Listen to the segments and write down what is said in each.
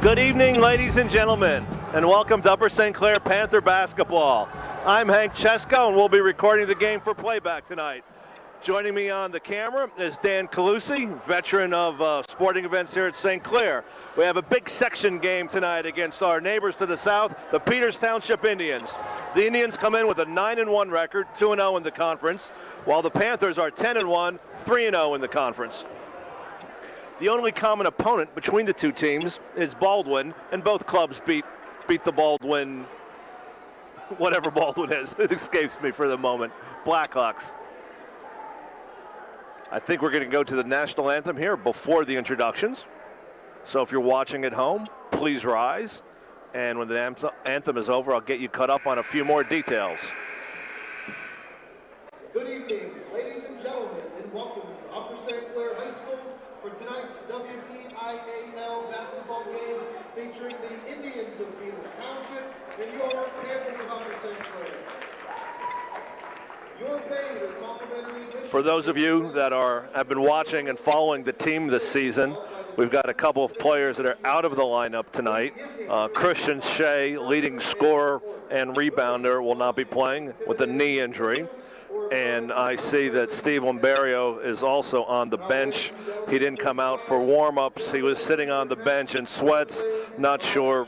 Good evening, ladies and gentlemen, and welcome to Upper St. Clair Panther basketball. I'm Hank Chesko, and we'll be recording the game for playback tonight. Joining me on the camera is Dan Calusi, veteran of sporting events here at St. Clair. We have a big section game tonight against our neighbors to the south, the Peters Township Indians. The Indians come in with a 9-1 record, 2-0 in the conference, while the Panthers are 10-1, 3-0 in the conference. The only common opponent between the two teams is Baldwin, and both clubs beat the Baldwin, whatever Baldwin is. It escapes me for the moment. Blackhawks. I think we're going to go to the national anthem here before the introductions. So if you're watching at home, please rise. And when the anthem is over, I'll get you caught up on a few more details. Good evening, ladies and gentlemen, and welcome to Upper St. Clair High School for tonight's WPIAL basketball game featuring the Indians of Peters Township and your Panthers of Upper St. Clair. Your paid or complimentary admission. For those of you that have been watching and following the team this season, we've got a couple of players that are out of the lineup tonight. Christian Shea, leading scorer and rebounder, will not be playing with a knee injury. And I see that Steve Lamberio is also on the bench. He didn't come out for warm-ups. He was sitting on the bench in sweats. Not sure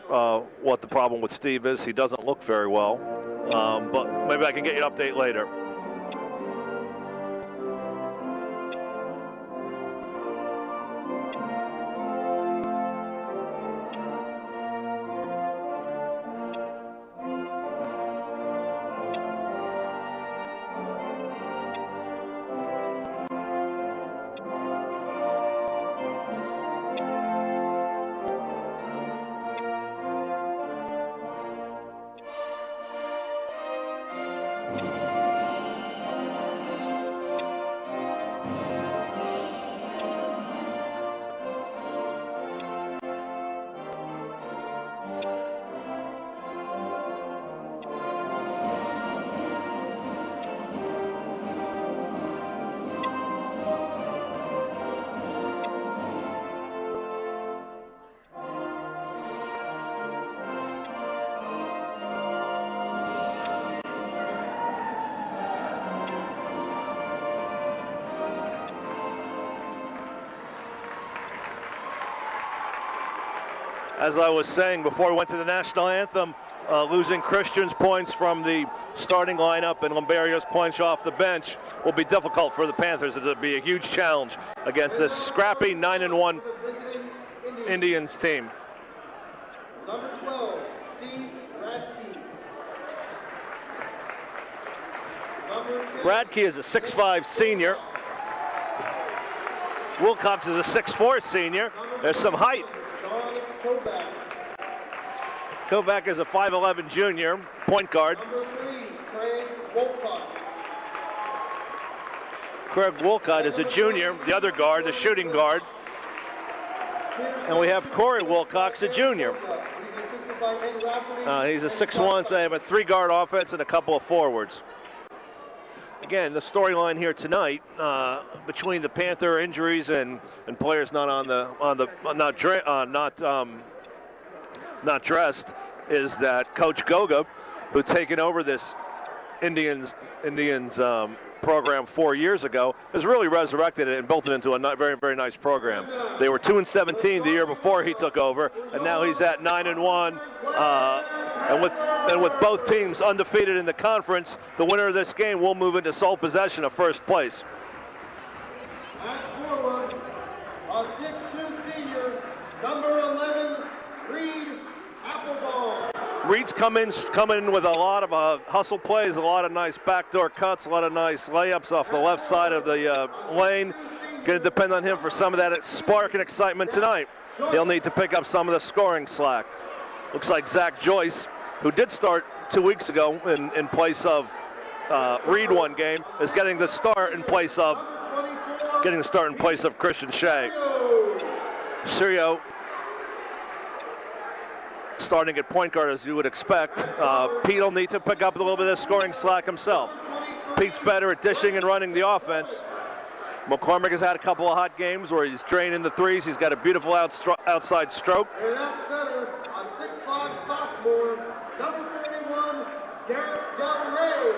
what the problem with Steve is. He doesn't look very well. But maybe I can get you an update later. As I was saying before we went to the national anthem, losing Christian's points from the starting lineup and Lamberio's points off the bench will be difficult for the Panthers. It'll be a huge challenge against this scrappy 9-1 Indians team. Number 12, Steve Radke. Radke is a 6'5 senior. Wilcox is a 6'4 senior. There's some height. Kovac is a 5'11 junior, point guard. Number 3, Craig Wolcott. Craig Wolcott is a junior, the other guard, the shooting guard. And we have Corey Wilcox, a junior. He's a 6'1", so they have a 3-guard offense and a couple of forwards. Again, the storyline here tonight between the Panther injuries and players not dressed is that Coach Goga, who's taken over this Indians program 4 years ago, has really resurrected it and built it into a very, very nice program. They were 2-17 the year before he took over, and now he's at 9-1. And with both teams undefeated in the conference, the winner of this game will move into sole possession of first place. At forward, a 6'2 senior, number 11, Reed Applebaum. Reed's come in with a lot of hustle plays, a lot of nice backdoor cuts, a lot of nice layups off the left side of the lane. Going to depend on him for some of that spark and excitement tonight. He'll need to pick up some of the scoring slack. Looks like Zach Joyce, who did start 2 weeks ago in place of Reed one game, is getting the start in place of Christian Shea. Sirio starting at point guard, as you would expect. Pete will need to pick up a little bit of scoring slack himself. Pete's better at dishing and running the offense. McCormick has had a couple of hot games where he's draining the threes. He's got a beautiful outside stroke. Number 41, Garrett Del Rey.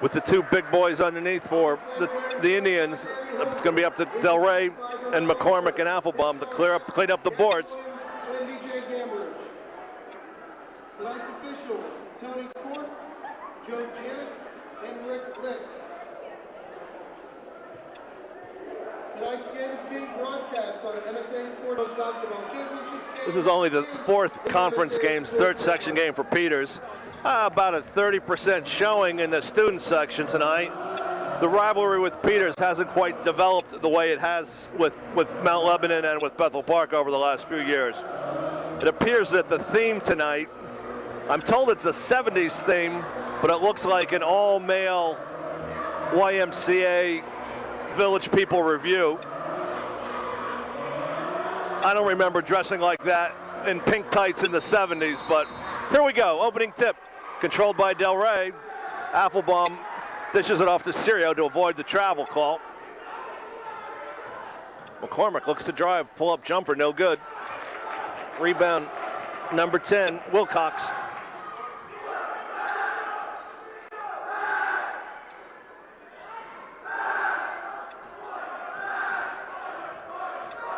With the two big boys underneath for the Indians, it's going to be up to Del Rey and McCormick and Applebaum to clean up the boards. And DJ Gambridge. Tonight's officials, Tony Court, Joe Janet, and Rick List. Tonight's game is being broadcast on MSA Sports Basketball Championships. This is only the fourth conference games, third section game for Peters. About a 30% showing in the student section tonight. The rivalry with Peters hasn't quite developed the way it has with Mount Lebanon and with Bethel Park over the last few years. It appears that the theme tonight, I'm told it's a 70s theme, but it looks like an all-male YMCA Village People review. I don't remember dressing like that in pink tights in the 70s, but here we go. Opening tip, controlled by Del Rey. Applebaum dishes it off to Sirio to avoid the travel call. McCormick looks to drive, pull-up jumper, no good. Rebound, number 10, Wilcox.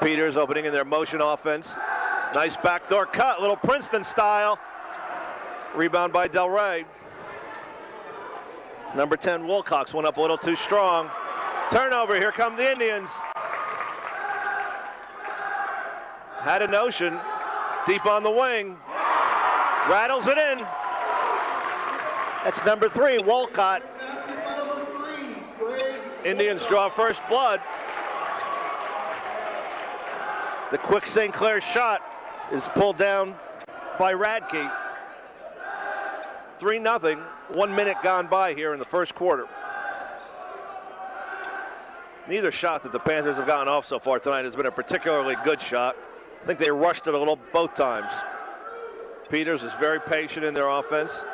Peters opening in their motion offense. Nice backdoor cut, little Princeton style. Rebound by Del Rey. Number 10, Wilcox went up a little too strong. Turnover, here come the Indians. Had a notion, deep on the wing. Rattles it in. That's number 3, Walcott. Indians draw first blood. The quick St. Clair shot is pulled down by Radke. 3-0, 1 minute gone by here in the first quarter. Neither shot that the Panthers have gotten off so far tonight has been a particularly good shot. I think they rushed it a little both times. Peters is very patient in their offense.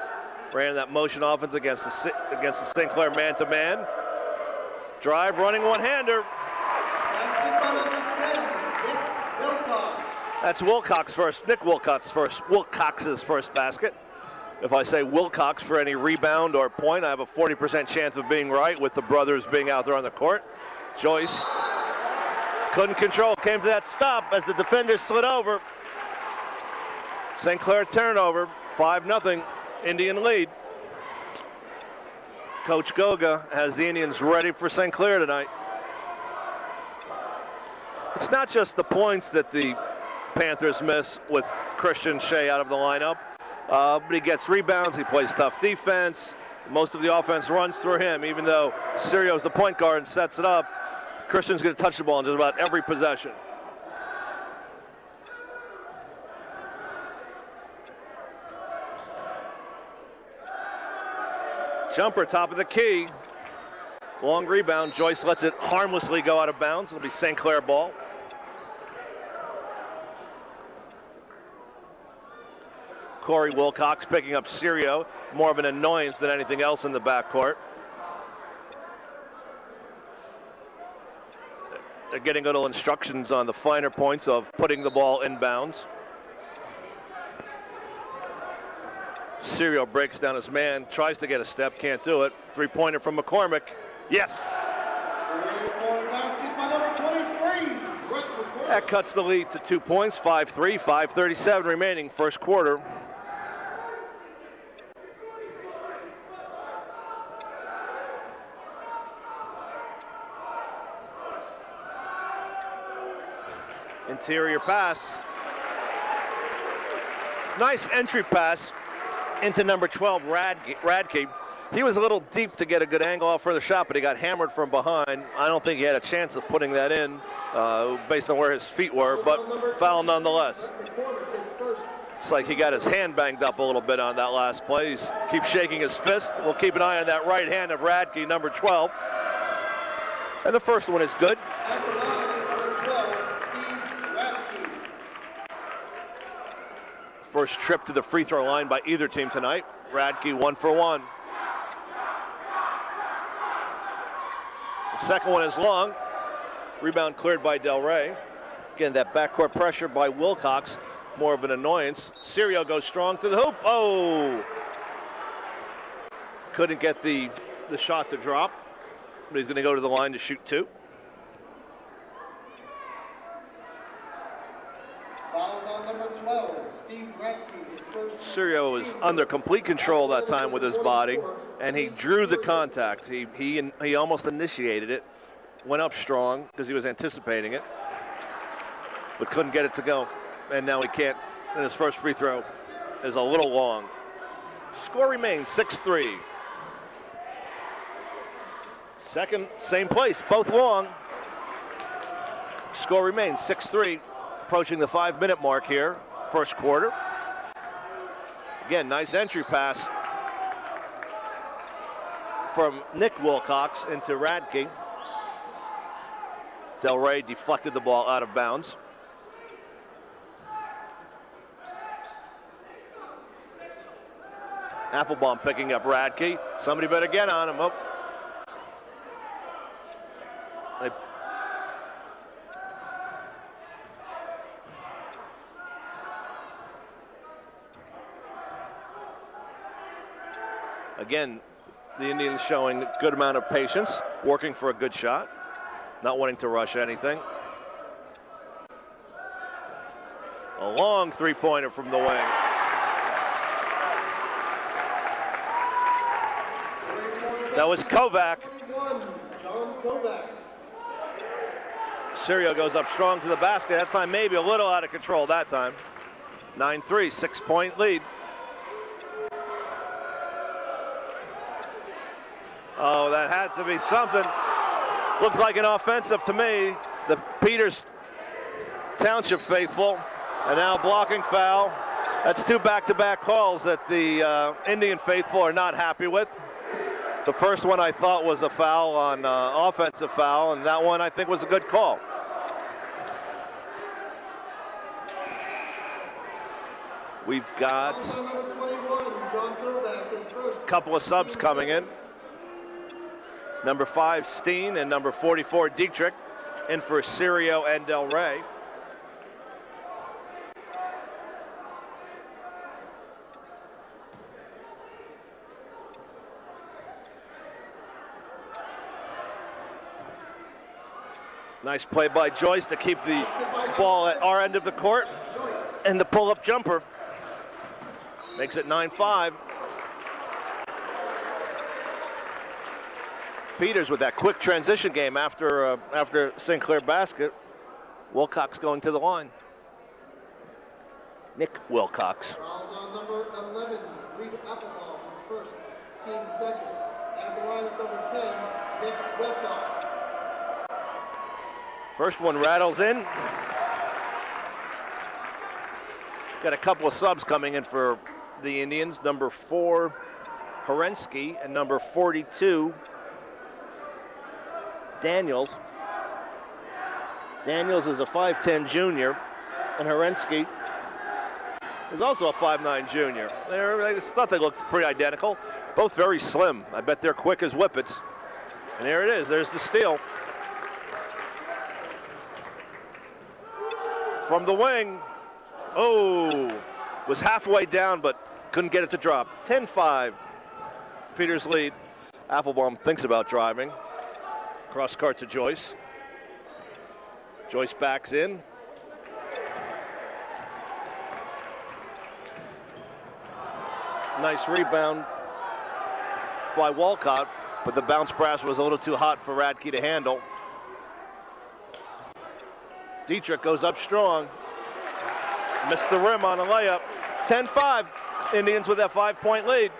Ran that motion offense against the St. Clair man-to-man. Drive, running one-hander. That's Wilcox's first basket. If I say Wilcox for any rebound or point, I have a 40% chance of being right with the brothers being out there on the court. Joyce couldn't control, came to that stop as the defender slid over. St. Clair turnover, 5-0, Indian lead. Coach Goga has the Indians ready for St. Clair tonight. It's not just the points that the Panthers miss with Christian Shea out of the lineup, but he gets rebounds, he plays tough defense. Most of the offense runs through him, even though Sirio's the point guard and sets it up. Christian's going to touch the ball in just about every possession. Jumper, top of the key. Long rebound. Joyce lets it harmlessly go out of bounds. It'll be St. Clair ball. Corey Wilcox picking up Sirio. More of an annoyance than anything else in the backcourt. They're getting little instructions on the finer points of putting the ball in bounds. Sirio breaks down his man, tries to get a step, can't do it. Three-pointer from McCormick. Yes! That cuts the lead to 2 points, 5-3, 5:37 remaining, first quarter. Interior pass. Nice entry pass into number 12, Radke. He was a little deep to get a good angle off for the shot, but he got hammered from behind. I don't think he had a chance of putting that in based on where his feet were, but foul nonetheless. It's like he got his hand banged up a little bit on that last play. He keeps shaking his fist. We'll keep an eye on that right hand of Radke, number 12. And the first one is good. First trip to the free throw line by either team tonight. Radke 1 for 1. The second one is long. Rebound cleared by Del Rey. Again, that backcourt pressure by Wilcox more of an annoyance. Serio goes strong to the hoop. Oh! Couldn't get the shot to drop, but he's going to go to the line to shoot 2. Fouls on number 12, Steve Radke, his first. Serio was under complete control that time with his body, and he drew the contact. He almost initiated it, went up strong because he was anticipating it, but couldn't get it to go. And now he can't, and his first free throw is a little long. Score remains 6-3. Second, same place, both long. Score remains 6-3, approaching the 5-minute mark here, first quarter. Again, nice entry pass from Nick Wilcox into Radke. Del Rey deflected the ball out of bounds. Applebaum picking up Radke. Somebody better get on him. Oh. Again, the Indians showing a good amount of patience, working for a good shot, not wanting to rush anything. A long three-pointer from the wing. That was Kovac. John Kovac. Serio goes up strong to the basket. That time maybe a little out of control that time. 9-3, 6-point lead. Oh, that had to be something. Looked like an offensive to me. The Peters Township faithful. And now blocking foul. That's 2 back-to-back calls that the Indian faithful are not happy with. The first one I thought was a foul on offensive foul, and that one I think was a good call. We've got a couple of subs coming in. Number 5, Steen, and number 44, Dietrich, in for Serio and Del Rey. Nice play by Joyce to keep the ball at our end of the court, and the pull-up jumper makes it 9-5. Peters with that quick transition game after St. Clair basket. Wilcox going to the line. Nick Wilcox. Fouls on number 11, Reed Applebaum, his first, team second. At the line is number 10, Nick Wilcox. First one rattles in. Got a couple of subs coming in for the Indians. Number 4, Horensky, and number 42, Daniels. Daniels is a 5'10 junior, and Horensky is also a 5'9 junior. I thought they looked pretty identical. Both very slim. I bet they're quick as whippets. And there it is. There's the steal. From the wing. Oh, was halfway down, but couldn't get it to drop. 10-5. Peters lead. Applebaum thinks about driving. Cross court to Joyce. Joyce backs in. Nice rebound by Walcott, but the bounce pass was a little too hot for Radke to handle. Dietrich goes up strong. Missed the rim on a layup. 10-5. Indians with that 5-point lead.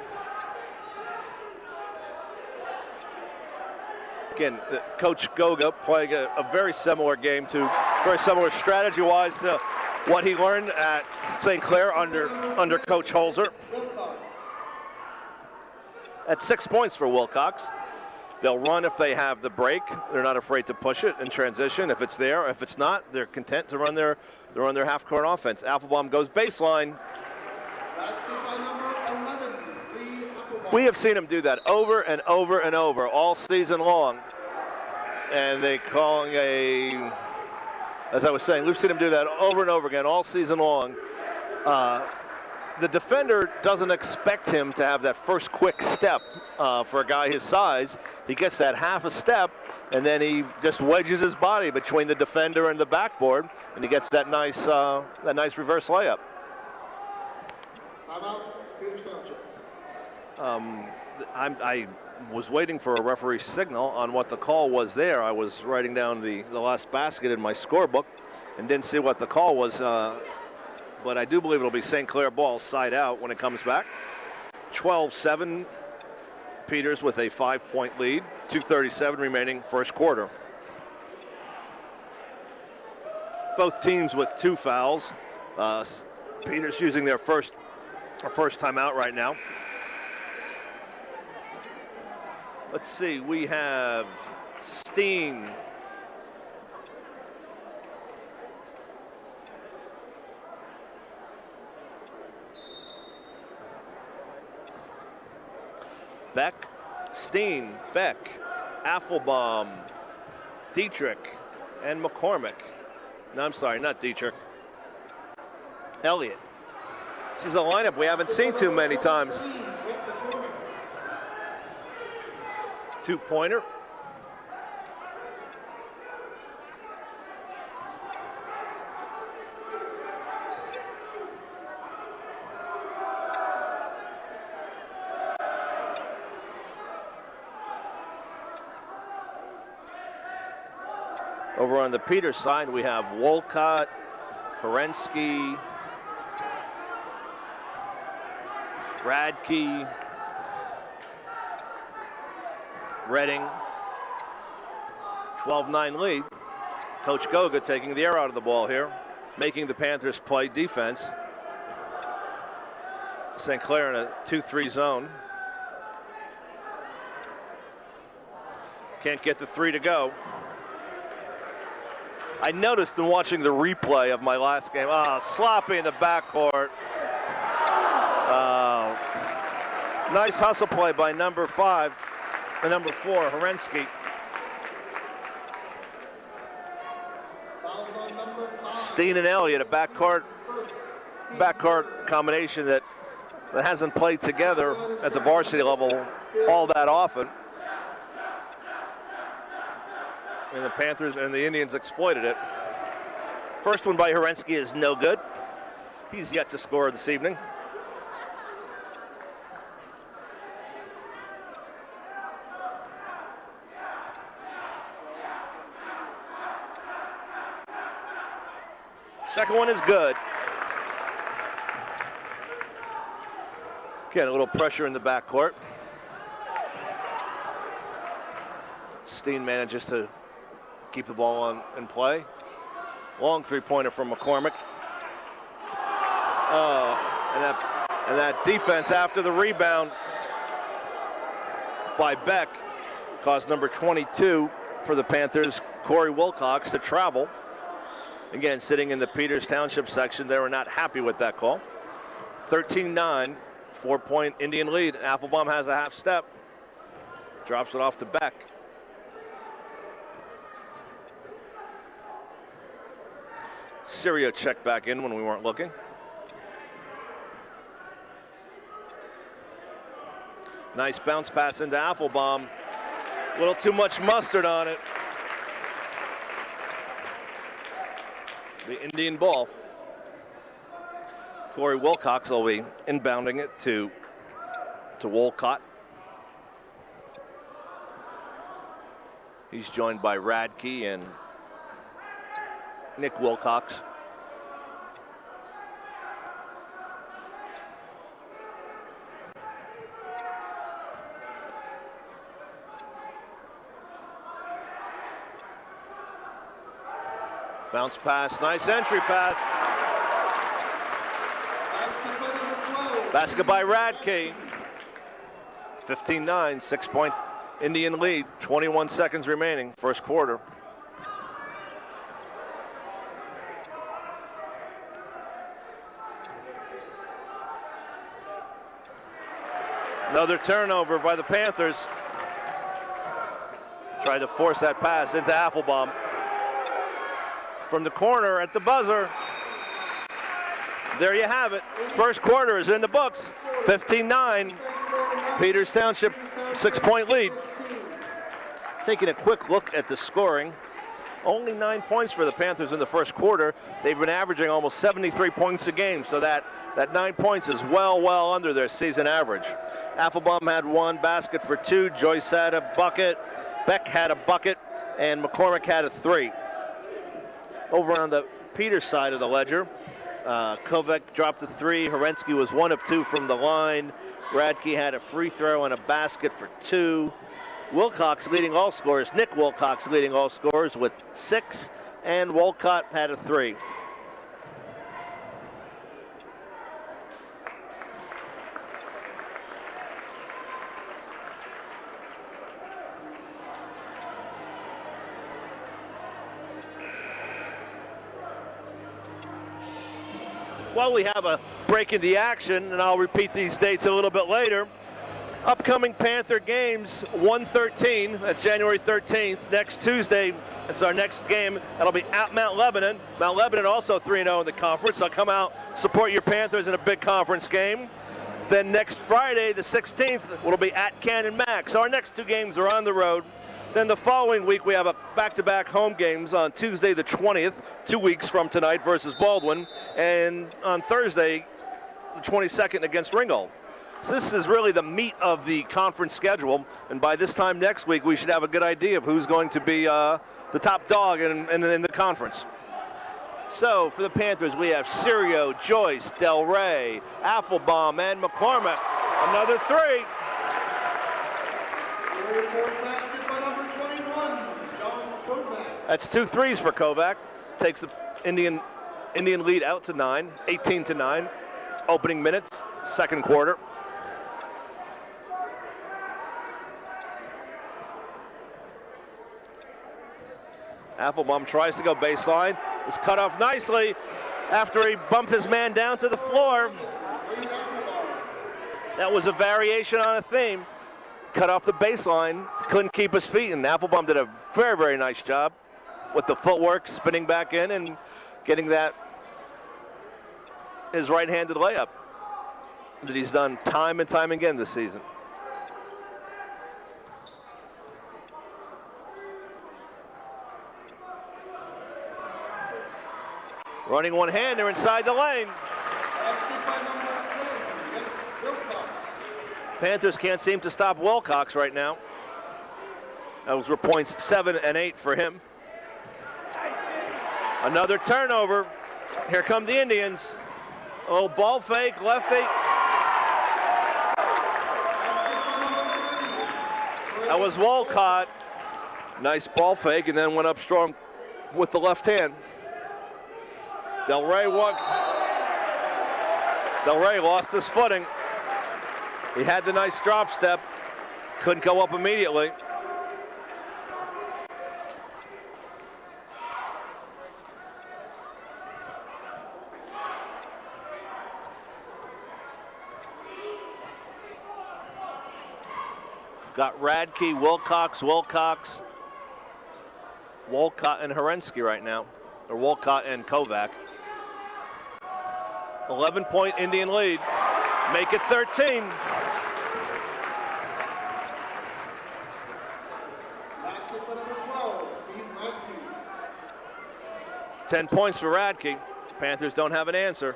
Again, Coach Goga playing a very similar game very similar strategy-wise to what he learned at St. Clair under Coach Holzer. At 6 points for Wilcox. They'll run if they have the break. They're not afraid to push it in transition. If it's there, if it's not, they're content to run their half-court offense. Applebaum goes baseline. We have seen him do that over and over and over all season long. And they calling as I was saying, we've seen him do that over and over again all season long. The defender doesn't expect him to have that first quick step for a guy his size. He gets that half a step, and then he just wedges his body between the defender and the backboard, and he gets that nice reverse layup. Timeout, Peters Township. I was waiting for a referee signal on what the call was there. I was writing down the last basket in my scorebook and didn't see what the call was. But I do believe it'll be St. Clair ball side out when it comes back. 12-7, Peters with a 5-point lead. 2:37 remaining first quarter. Both teams with 2 fouls. Peters using their first timeout right now. Let's see, we have Steen. Beck, Steen, Beck, Affelbaum, Dietrich, and McCormick. No, I'm sorry, not Dietrich. Elliott. This is a lineup we haven't seen too many times. 2-pointer. Over on the Peters side, we have Wolcott, Herensky, Radke, Redding. 12-9 lead. Coach Goga taking the air out of the ball here, making the Panthers play defense. St. Clair in a 2-3 zone. Can't get the 3 to go. I noticed in watching the replay of my last game, sloppy in the backcourt. Nice hustle play by number 4, Herensky. Steen and Elliott, a backcourt combination that hasn't played together at the varsity level all that often. And the Panthers and the Indians exploited it. First one by Herensky is no good. He's yet to score this evening. Second one is good. Again, a little pressure in the backcourt. Steen manages to keep the ball in play. Long 3-pointer from McCormick. And that defense after the rebound by Beck caused number 22 for the Panthers, Corey Wilcox, to travel. Again, sitting in the Peters Township section, they were not happy with that call. 13-9, 4-point Indian lead. Affelbaum has a half step. Drops it off to Beck. Sirio checked back in when we weren't looking. Nice bounce pass into Affelbaum. A little too much mustard on it. The Indian ball. Corey Wilcox will be inbounding it to Wolcott. He's joined by Radke and Nick Wilcox. Bounce pass, nice entry pass. Basket by Radke. 15-9, 6-point Indian lead. 21 seconds remaining, first quarter. Another turnover by the Panthers. Tried to force that pass into Affelbaum. From the corner at the buzzer. There you have it. First quarter is in the books. 15-9. Peters Township 6-point lead. Taking a quick look at the scoring. Only 9 points for the Panthers in the first quarter. They've been averaging almost 73 points a game, so that 9 points is well under their season average. Affelbaum had 1 basket for 2. Joyce had a bucket. Beck had a bucket. And McCormick had a 3. Over on the Peters side of the ledger, Kovac dropped a 3. Horensky was 1 of 2 from the line. Radke had a free throw and a basket for 2. Wilcox leading all scorers. Nick Wilcox leading all scorers with 6, and Wolcott had a 3. Well, we have a break in the action, and I'll repeat these dates a little bit later. Upcoming Panther games, 1/13, that's January 13th. Next Tuesday, that's our next game. That'll be at Mount Lebanon. Mount Lebanon also 3-0 in the conference, so come out, support your Panthers in a big conference game. Then next Friday, the 16th, will be at Cannon Mac. So our next 2 games are on the road. Then the following week, we have a back-to-back home games on Tuesday the 20th, 2 weeks from tonight versus Baldwin, and on Thursday, the 22nd against Ringgold. So this is really the meat of the conference schedule, and by this time next week, we should have a good idea of who's going to be the top dog in the conference. So for the Panthers, we have Sirio, Joyce, Del Rey, Affelbaum, and McCormick. Another 3. That's 2 threes for Kovac. Takes the Indian lead out to 9, 18-9. Opening minutes, second quarter. Affelbaum tries to go baseline. Is cut off nicely after he bumped his man down to the floor. That was a variation on a theme. Cut off the baseline, couldn't keep his feet, and Affelbaum did a very nice job with the footwork, spinning back in and getting that his right-handed layup that he's done time and time again this season. Running one-hander inside the lane. Panthers can't seem to stop Wilcox right now. Those were points 7 and 8 for him. Another turnover. Here come the Indians. Oh, ball fake, lefty. That was Wolcott. Nice ball fake, and then went up strong with the left hand. Del Rey lost his footing. He had the nice drop step, couldn't go up immediately. Got Radke, Wilcox, Wolcott, and Horensky right now, or Wolcott and Kovac. 11-point Indian lead. Make it 13. Basket for number 12, Steve Radke. 10 points for Radke. Panthers don't have an answer.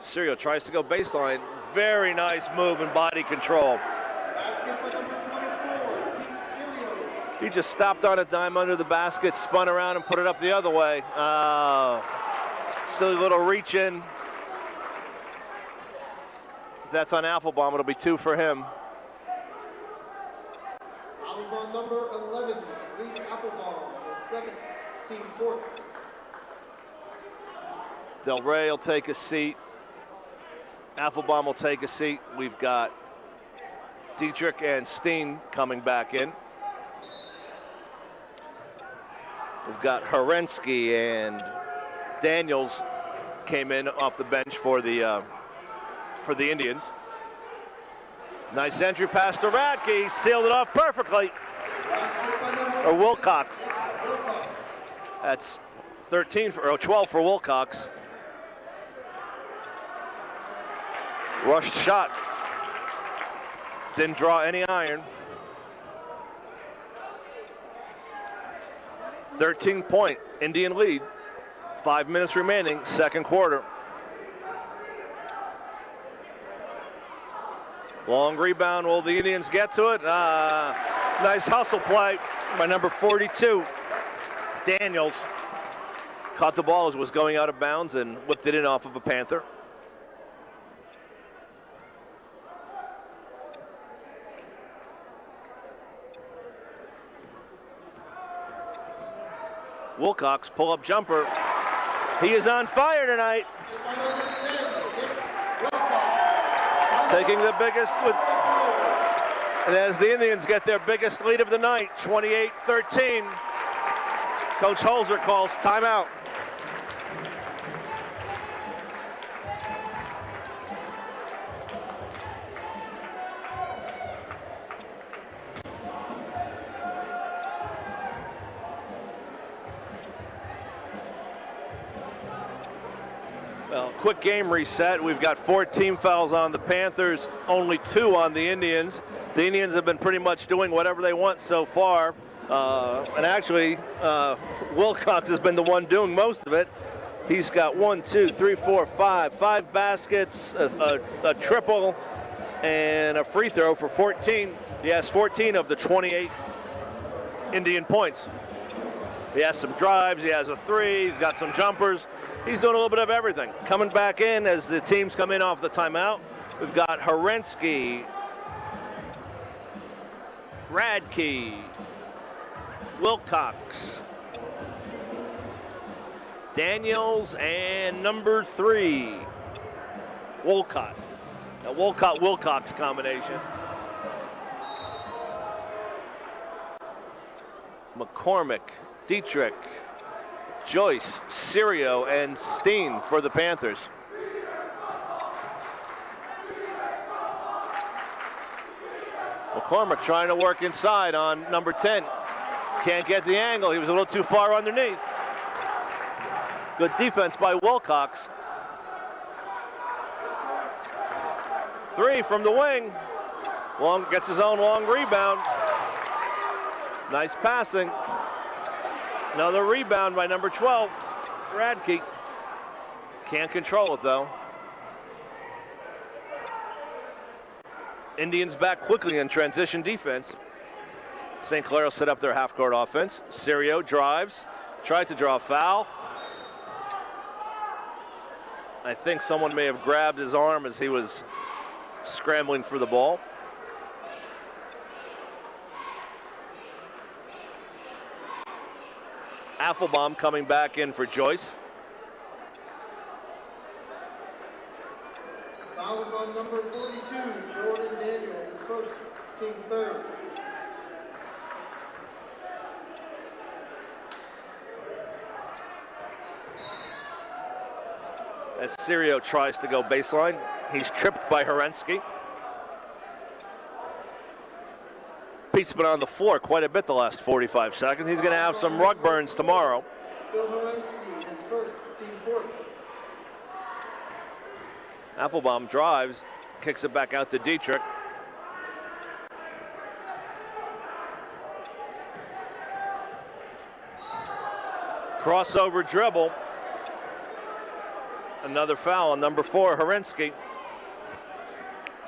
Sirio tries to go baseline. Very nice move and body control. Basket for number 24, Pete Sirio. He just stopped on a dime under the basket, spun around and put it up the other way. Still a little reach in. If that's on Affelbaum, it'll be 2 for him. Fouls on number 11, Lee Affelbaum, the second, team fourth. Del Rey will take a seat. Affelbaum will take a seat. We've got Dietrich and Steen coming back in. We've got Horensky and Daniels came in off the bench for the Indians. Nice entry pass to Radke, sealed it off perfectly. Or Wilcox. That's 12 for Wilcox. Rushed shot. Didn't draw any iron. 13-point Indian lead. 5 minutes remaining, second quarter. Long rebound. Will the Indians get to it? Nice hustle play by number 42, Daniels. Caught the ball as it was going out of bounds and whipped it in off of a Panther. Wilcox, pull-up jumper. He is on fire tonight. Taking the biggest, and as the Indians get their biggest lead of the night, 28-13, Coach Holzer calls timeout. Well, quick game reset. We've got 4 team fouls on the Panthers, only 2 on the Indians. The Indians have been pretty much doing whatever they want so far. And actually, Wilcox has been the one doing most of it. He's got 5 baskets, a triple, and a free throw for 14. He has 14 of the 28 Indian points. He has some drives, he has a 3, he's got some jumpers. He's doing a little bit of everything. Coming back in as the teams come in off the timeout, we've got Herensky, Radke, Wilcox, Daniels, and number 3, Wolcott. A Wolcott-Wilcox combination. McCormick, Dietrich, Joyce, Sirio, and Steen for the Panthers. McCormick trying to work inside on number 10. Can't get the angle. He was a little too far underneath. Good defense by Wilcox. 3 from the wing. Long gets his own long rebound. Nice passing. Another rebound by number 12, Radke. Can't control it though. Indians back quickly in transition defense. St. Clair will set up their half-court offense. Sirio drives, tried to draw a foul. I think someone may have grabbed his arm as he was scrambling for the ball. Affelbaum coming back in for Joyce. Foul is on number 42, Jordan Daniels, his first, team third. As Sirio tries to go baseline, he's tripped by Herensky. Pete's been on the floor quite a bit the last 45 seconds. He's going to have some rug burns tomorrow. Phil Herensky, his first, team fourth. Affelbaum drives, kicks it back out to Dietrich. Crossover dribble. Another foul on number 4, Herensky.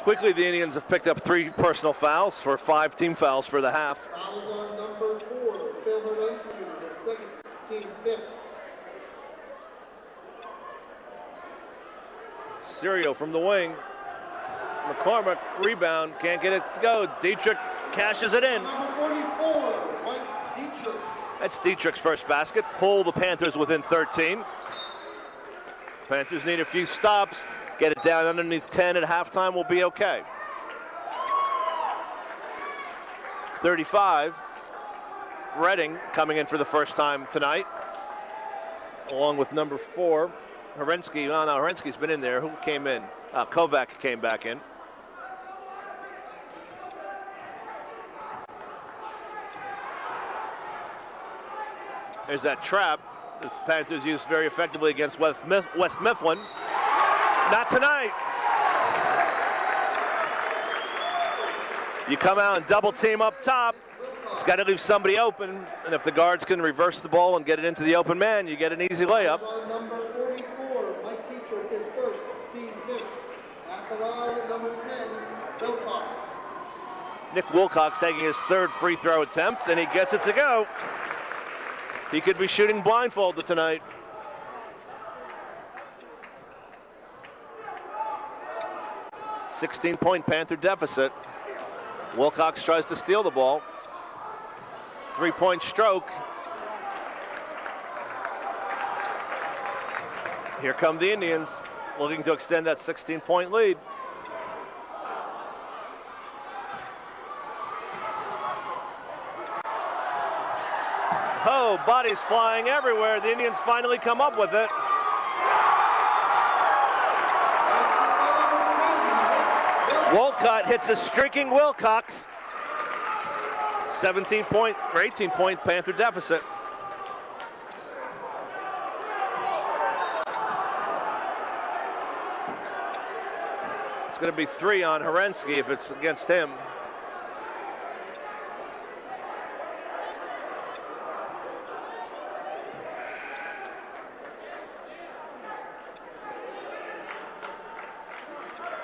Quickly, the Indians have picked up 3 personal fouls for 5 team fouls for the half. Foul is on number 4, Phil Herensky, his second, team fifth. Sirio from the wing. McCormick, rebound, can't get it to go. Dietrich cashes it in. Number 44, Mike Dietrich. That's Dietrich's first basket. Pull the Panthers within 13. Panthers need a few stops. Get it down underneath 10 at halftime, will be okay. 35. Redding coming in for the first time tonight, along with number 4, Herensky. Oh, no, Herensky's been in there. Who came in? Kovac came back in. There's that trap. This Panthers used very effectively against West Mifflin. Not tonight. You come out and double team up top. It's got to leave somebody open, and if the guards can reverse the ball and get it into the open man, you get an easy layup. On number 44, Mike Petrick, his first, team fifth. At the line, number 10, Wilcox. Nick Wilcox taking his third free throw attempt, and he gets it to go. He could be shooting blindfolded tonight. "16-point Panther deficit. Wilcox tries to steal the ball. Three-point stroke. Here come the Indians, looking to extend that 16-point lead. Oh, bodies flying everywhere. The Indians finally come up with it. Wolcott hits a streaking Wilcox. 17-point or 18-point Panther deficit. It's going to be 3 on Herensky if it's against him.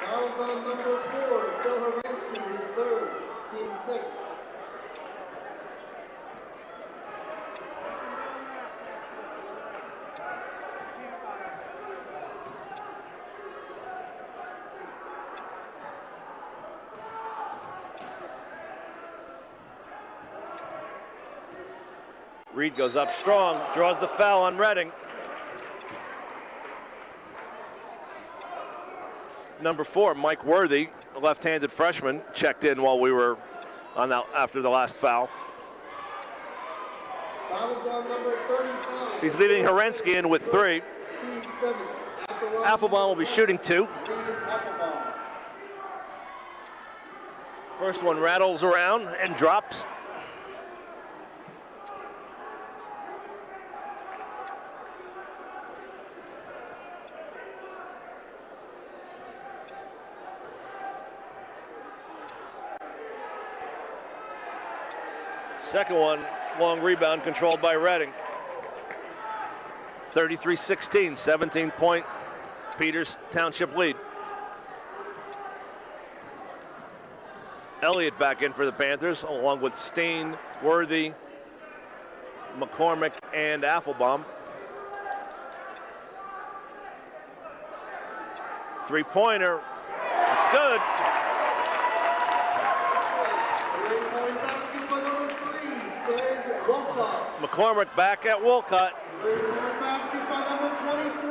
Fouls on number 4, Phil Herensky, his third, team sixth. Reed goes up strong, draws the foul on Redding. Number 4, Mike Worthy, a left-handed freshman, checked in while we were on that after the last foul. Fouls on number 35. He's leaving Herensky in with 3. Team seventh. Affelbaum will be shooting 2. Affelbaum. First one rattles around and drops. Second one, long rebound controlled by Redding. 33-16, 17-point Peters Township lead. Elliott back in for the Panthers, along with Steen, Worthy, McCormick, and Affelbaum. Three-pointer, it's good. Three-point basket by number 3, Greg Wolcott. McCormick back at Wolcott. Three-point basket by number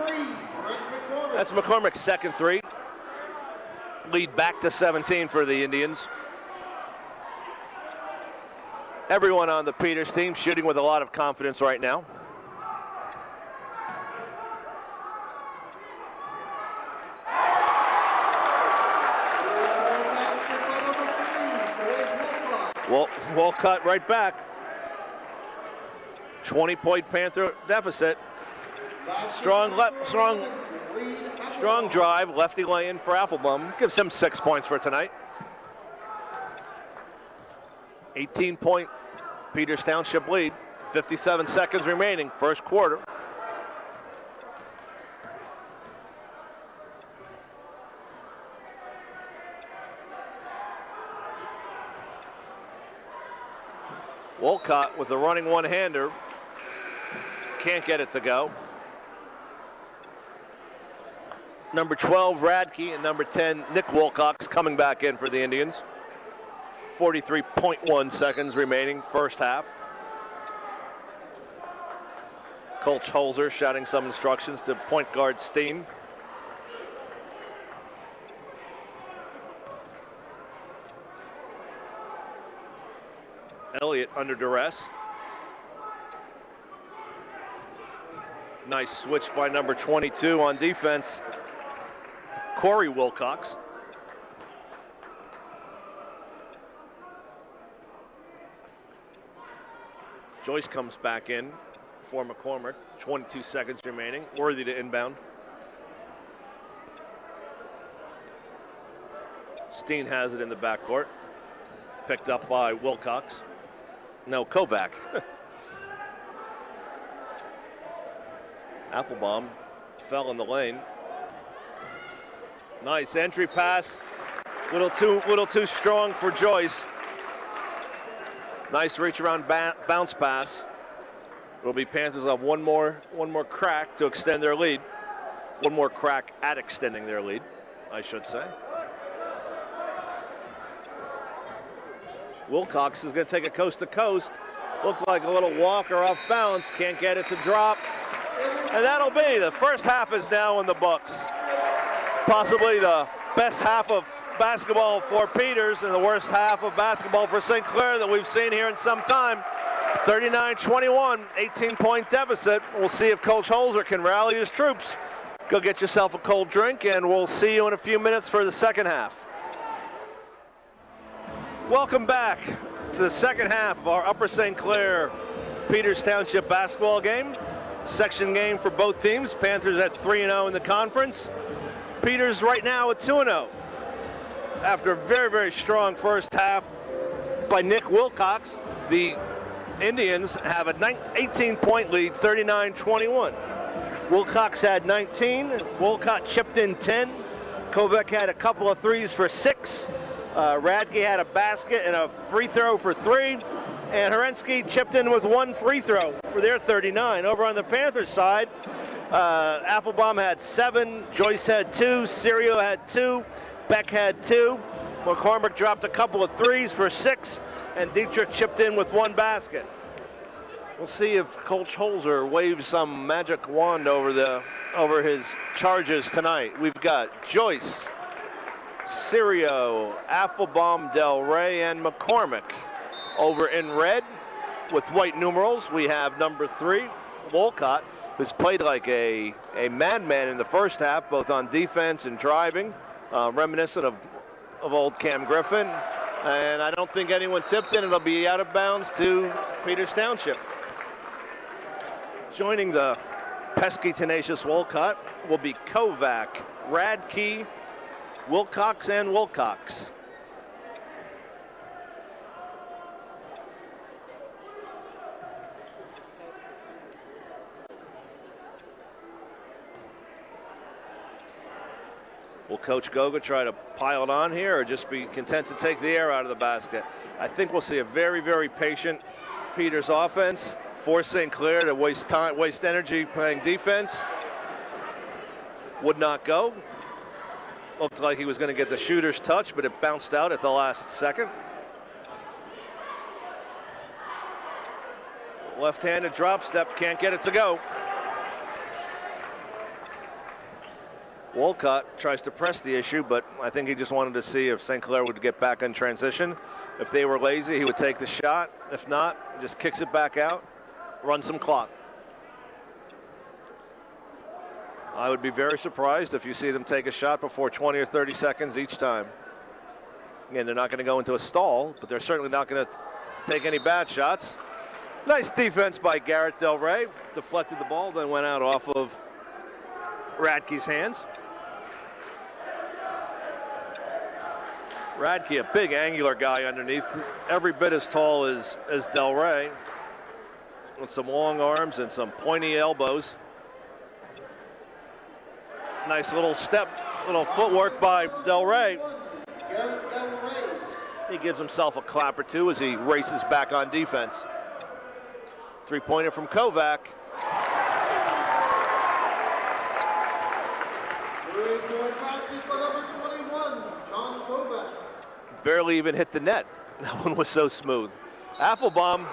23, Greg McCormick. That's McCormick's second 3. Lead back to 17 for the Indians. Everyone on the Peters team shooting with a lot of confidence right now. Wolcott right back. 20-point Panther deficit. Strong drive, lefty lay-in for Affelbaum. Gives him 6 points for tonight. 18-point Peters Township lead. 57 seconds remaining, first quarter. Wolcott with the running one-hander. Can't get it to go. Number 12, Radke, and number 10, Nick Wilcox coming back in for the Indians. 43.1 seconds remaining, first half. Coach Holzer shouting some instructions to point guard Steen. Elliott under duress. Nice switch by number 22 on defense, Corey Wilcox. Joyce comes back in for McCormick. 22 seconds remaining. Worthy to inbound. Steen has it in the backcourt. Picked up by Wilcox. No, Kovac. Applebaum fell in the lane. Nice entry pass. Little too strong for Joyce. Nice reach around bounce pass. It'll be Panthers will have one more crack to extend their lead. One more crack at extending their lead, I should say. Wilcox is going to take a coast to coast. Looks like a little walker off balance. Can't get it to drop. And that'll be the first half is now in the books. Possibly the best half of basketball for Peters and the worst half of basketball for St. Clair that we've seen here in some time. 39-21, 18-point deficit. We'll see if Coach Holzer can rally his troops. Go get yourself a cold drink, and we'll see you in a few minutes for the second half. Welcome back to the second half of our Upper St. Clair Peters Township basketball game. Section game for both teams. Panthers at 3-0 in the conference. Peters right now at 2-0. After a very, very strong first half by Nick Wilcox, the Indians have an 18-point lead, 39-21. Wilcox had 19. Wolcott chipped in 10. Kovac had a couple of threes for 6. Radke had a basket and a free throw for 3. And Herensky chipped in with 1 free throw for their 39. Over on the Panthers side, Applebaum had 7. Joyce had 2. Sirio had 2. Beck had 2. McCormick dropped a couple of threes for 6. And Dietrich chipped in with 1 basket. We'll see if Coach Holzer waves some magic wand over his charges tonight. We've got Joyce, Sirio, Applebaum, Del Rey, and McCormick. Over in red with white numerals, we have number 3, Wolcott, who's played like a madman in the first half, both on defense and driving, reminiscent of old Cam Griffin. And I don't think anyone tipped in. It'll be out of bounds to Peters Township. Joining the pesky, tenacious Wolcott will be Kovac, Radke, Wilcox, and Wilcox. Will Coach Goga try to pile it on here or just be content to take the air out of the basket? I think we'll see a very, very patient Peters offense. Force St. Clair to waste energy playing defense. Would not go. Looked like he was going to get the shooter's touch, but it bounced out at the last second. Left-handed drop step, can't get it to go. Wolcott tries to press the issue, but I think he just wanted to see if St. Clair would get back in transition. If they were lazy, he would take the shot. If not, just kicks it back out, run some clock. I would be very surprised if you see them take a shot before 20 or 30 seconds each time. Again, they're not going to go into a stall, but they're certainly not going to take any bad shots. Nice defense by Garrett Del Rey. Deflected the ball, then went out off of Radke's hands. Radke, a big angular guy underneath, every bit as tall as Del Rey, with some long arms and some pointy elbows. Nice little step, little footwork by Del Rey. He gives himself a clap or two as he races back on defense. 3-pointer from Kovac. Barely even hit the net. That one was so smooth. Applebaum.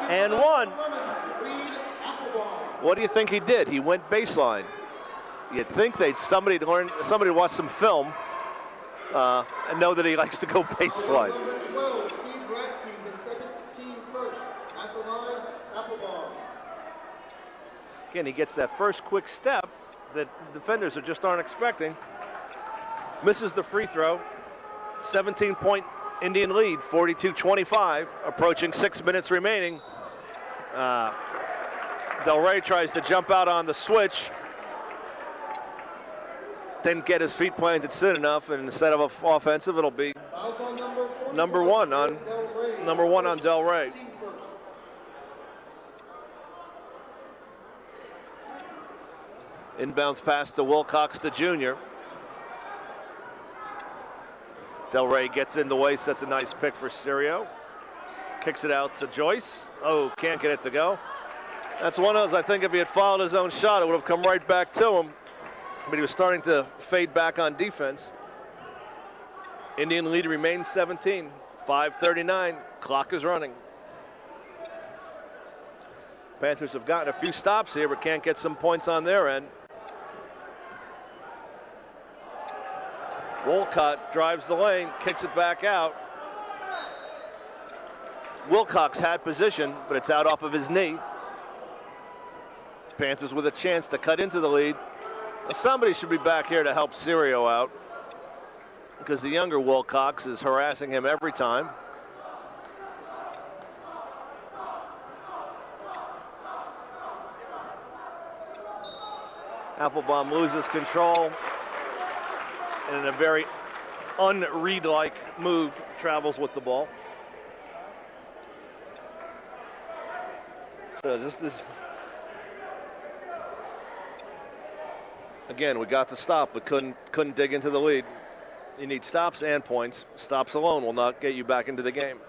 And 1. What do you think he did? He went baseline. You'd think somebody watch some film and know that he likes to go baseline. Again, he gets that first quick step that defenders just aren't expecting. Misses the free throw. 17-point Indian lead, 42-25, approaching 6 minutes remaining. Del Rey tries to jump out on the switch. Didn't get his feet planted soon enough, and instead of offensive, it'll be Fouls on number 41, Number one on Del Rey. number one on Del Rey. Team first. Inbounds pass to Wilcox, the junior. Del Rey gets in the way, sets a nice pick for Sirio. Kicks it out to Joyce. Oh, can't get it to go. That's one of those, I think if he had followed his own shot, it would have come right back to him. But he was starting to fade back on defense. Indian lead remains 17. 5:39. Clock is running. Panthers have gotten a few stops here, but can't get some points on their end. Wolcott drives the lane, kicks it back out. Wilcox had position, but it's out off of his knee. Panthers with a chance to cut into the lead. Somebody should be back here to help Sirio out, because the younger Wilcox is harassing him every time. Applebaum loses control, and in a very un-Reed-like move, travels with the ball. So just this, again, we got the stop, but couldn't dig into the lead. You need stops and points. Stops alone will not get you back into the game.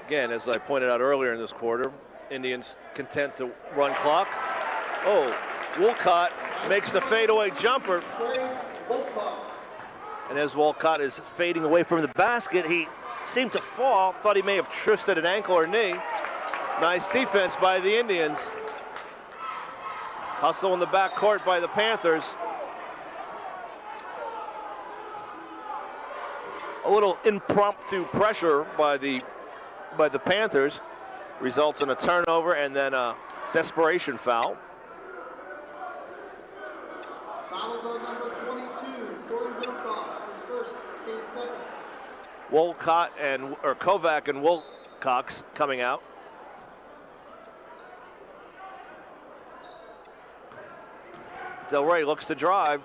Again, as I pointed out earlier in this quarter, Indians content to run clock. Oh, Wolcott makes the fadeaway jumper. And as Wolcott is fading away from the basket, he seemed to fall. Thought he may have twisted an ankle or knee. Nice defense by the Indians. Hustle in the backcourt by the Panthers. A little impromptu pressure by the Panthers results in a turnover and then a desperation foul. Fouls on number 22, Corey Wilcox, his first, team second. Kovac and Wilcox coming out. Del Rey looks to drive.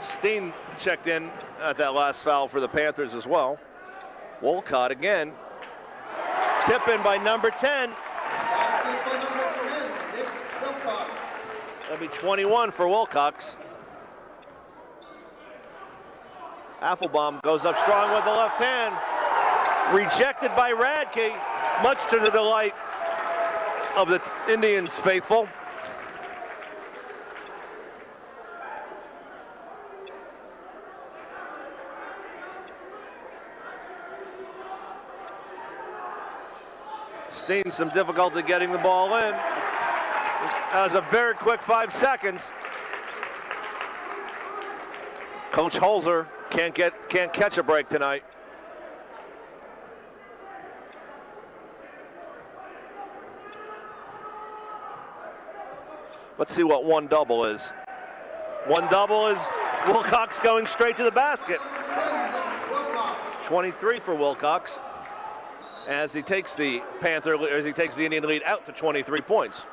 Steen checked in at that last foul for the Panthers as well. Wolcott again. Tip in by number 10. That'll be 21 for Wilcox. Applebaum goes up strong with the left hand. Rejected by Radke, much to the delight of the Indians faithful. Steen some difficulty getting the ball in. That was a very quick 5 seconds. Coach Holzer can't catch a break tonight. Let's see what one double is. One double is Wilcox going straight to the basket. 23 for Wilcox, as he takes the Indian lead out to 23 points.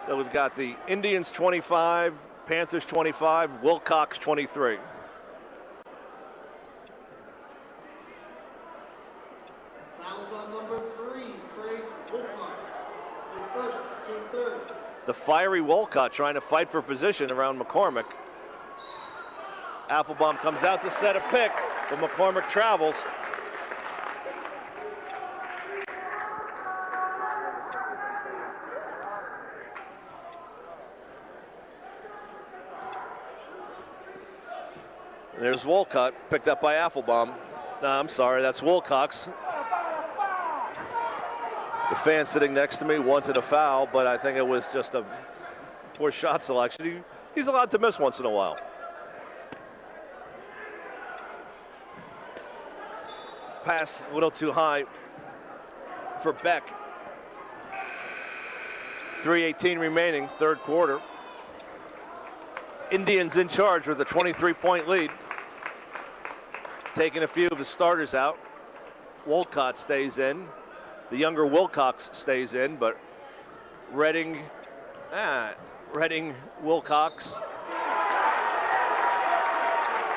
So we've got the Indians 25, Panthers 25, Wilcox 23. Fouls on number 3, Trey Wilcox, his first, team third. The fiery Wolcott trying to fight for position around McCormick. Applebaum comes out to set a pick, but McCormick travels. There's Wolcott, picked up by Applebaum. No, I'm sorry, that's Wilcox. The fan sitting next to me wanted a foul, but I think it was just a poor shot selection. He's allowed to miss once in a while. Pass a little too high for Beck. 3:18 remaining, third quarter. Indians in charge with a 23-point lead. Taking a few of the starters out. Wolcott stays in. The younger Wilcox stays in, but Redding, Wilcox.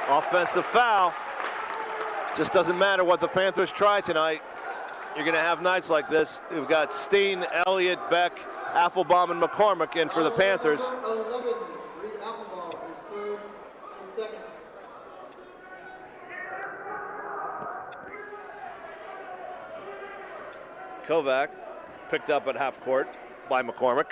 Offensive foul. Just doesn't matter what the Panthers try tonight. You're going to have nights like this. You've got Steen, Elliott, Beck, Applebaum, and McCormick in for the Panthers. 11, Reed Applebaum is third and second. Kovac picked up at half court by McCormick.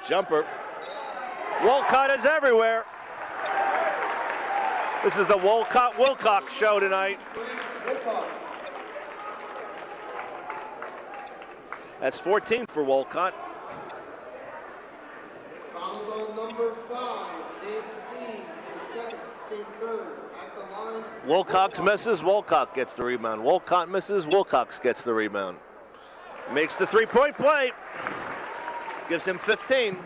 Jumper. Wolcott is everywhere. This is the Wolcott-Wilcox show tonight. That's 14 for Wolcott. Fouls on number 5, Dave Steen, second, team third, at the line. Wilcox misses, Wolcott gets the rebound. Wolcott misses, Wilcox gets the rebound. Makes the three-point play. Gives him 15.